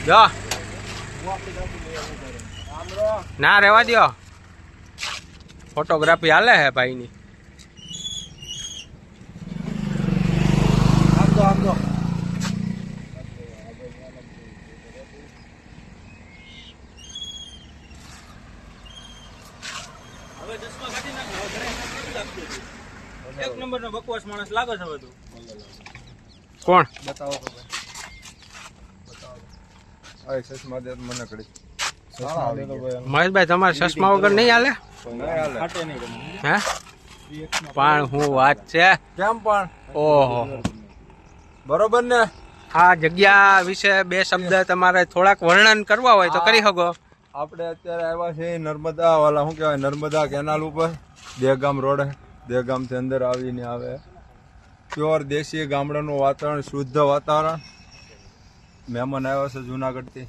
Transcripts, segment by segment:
જો ના રહેવા દો, ફોટોગ્રાફી હાલે હે ભાઈની. એક નંબરનો બકવાસ માણસ લાગે છે બધું. કોણ બતાવો તો ભાઈ, બતાવો. આ ચશ્મા દે તો મને કરી. ચશ્મા દે તો ભાઈ. મહેશભાઈ તમારે ચશ્મા વગર નહીં હાલે? ખાટે નહીં હે પણ હું વાત છે. કેમ પણ ઓહો, બરોબર ને? આ જગ્યા વિશે બે શબ્દ તમારે થોડાક વર્ણન કરવા હોય તો કરી શકો. આપણે અત્યારે આવ્યા છે નર્મદા વાલા, શું કહેવાય, નર્મદા કેનાલ ઉપર દેગામ રોડ. દેગામ થી અંદર આવીને આવે પ્યોર દેશી ગામડાનું વાતાવરણ, શુદ્ધ વાતાવરણ. મહેમાન આવ્યા છે જુનાગઢ થી.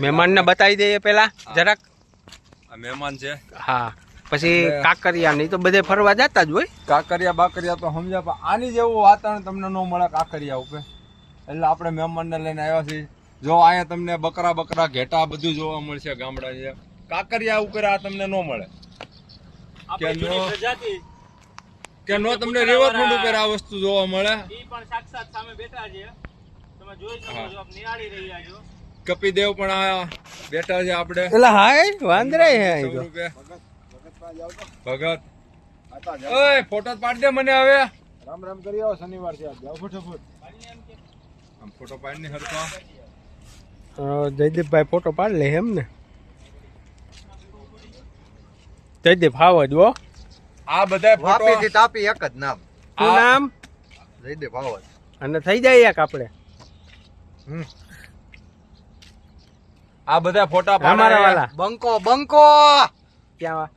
મહેમાનને બતાવી દઈએ પેલા જરાક. આ મહેમાન છે. હા, પછી કાંકરિયા નહીં તો બધે ફરવા જતા જ હોય. કાંકરિયા બાકરિયા તો સમજ્યા, પણ આની જેવું વાતાવરણ તમને ન મળે કાંકરિયા ઉપર. એટલે આપણે મહેમાનને લઈને આવ્યા છીએ. જો અહીંયા તમને બકરા બકરા ઘેટા બધું જોવા મળશે ગામડા છે. કાંકરિયા ઉપર આ તમને ન મળે. કે નો તમને રિવરફ્રન્ટ ઉપર આ વસ્તુ જોવા મળે. ઈ પણ સાક્ષાત સામે બેઠા છે, તમે જોઈ શકો છો, આપ નિહાળી રહ્યા છો. કપિદેવ પણ આ બેઠા છે આપણે. એટલે હાય વાંદરે હે ભગત. ઓય ફોટો પાડ દે મને હવે. રામ રામ કરી આવો, શનિવાર છે આજ. જાવ ફટાફટ. આમ ફોટો પાડને હરકો. જયદીપભાઈ ફોટો પાડ લે એમ ને? જયદીપ હાવ જ હો. આ બધા ફોટો વાપીથી તાપી એક જ નામ, શું નામ? જયદેવ આવત. અને થઈ જાય એક આપણે. આ બધા ફોટા અમારા પાડે. વાલા બંકો બંકો ક્યાં?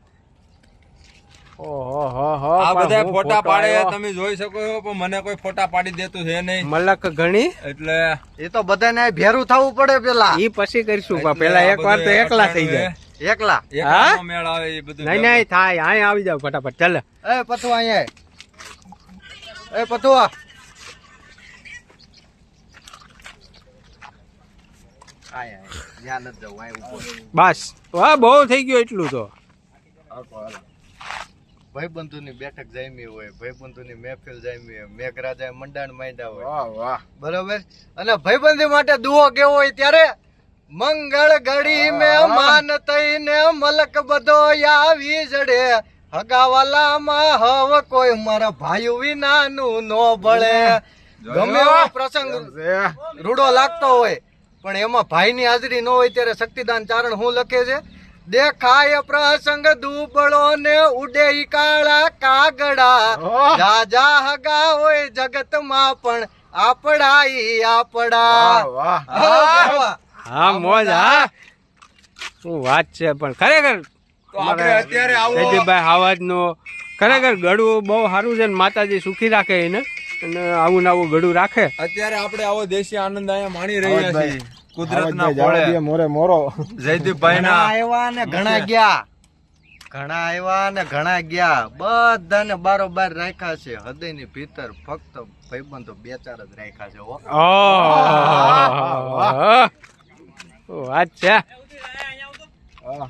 ઓહો હો હો, આ પણ બધા હું ફોટા ફોટો પાડે આવ્યો. તમે જોઈ શકો છો, પણ મને કોઈ ફોટા પાડી દેતું છે નહીં. મલક ઘણી એટલે એ તો બધાને ભેરું થવું પડે પેલા. ઈ પછી કરીશું, પણ પેલા એક વાર તો એકલા થઈ જાય. એકલા એકલાનો મેળ આવે એ બધું. નહીં નહીં થાય, અહીંયા આવી જાવ ફટાફટ. ચાલે એ પથુ અહીંયા, એ પથુ ત્યાં નથી જવું, અહીં ઉભો. બસ વાહ, બહુ થઈ ગયું એટલું તો. ભાઈબંધુની બેઠક જામી હોય, ભાઈબંધુની મહેફિલ જામી હોય, મેઘરાજા મંડાણ માંડ્યા હોય, વાહ વાહ. બરોબર. અને ભાઈબંધી માટે દુઓ કેવો હોય ત્યારે, મંગળ ઘડી મહેમાન થઈને મલક બધો આવી જડે, હગાવાલામાં હવ કોઈ મારા ભાઈ વિનાનું નો ભળે. ગમે એવો પ્રસંગ રૂડો લાગતો હોય, પણ એમાં ભાઈની હાજરી ન હોય ત્યારે શક્તિદાન ચારણ શું લખે છે? દેખાય પ્રસંગ દુબળો ને ઉડે ઈ કાળા કાગડા, જાજા હગા હોય જગતમાં પણ આપડા ઈ આપડા. વાહ હા મોજ. હા શું વાત છે, પણ ખરેખર તો આપણે અત્યારે આવો જયદીપભાઈ હાવાજ નો ખરેખર ગળું બહુ સારું છે ને માતાજી સુખી રાખે એને, અને આવું ને આવું ગળું રાખે. અત્યારે આપણે આવો દેશી આનંદ અહીંયા માણી રહ્યા છીએ કુદરતના કોળે. મોરે મોરો જયદીપભાઈ ઘણા ના આવ્યા ને ઘણા ગયા, ઘણા આવ્યા ને ઘણા ગયા, બધાને બારોબાર રાખ્યા છે. હૃદયની ભીતર ફક્ત ભાઈબંધો બે ચાર જ રાખ્યા છે. વાત છે. હા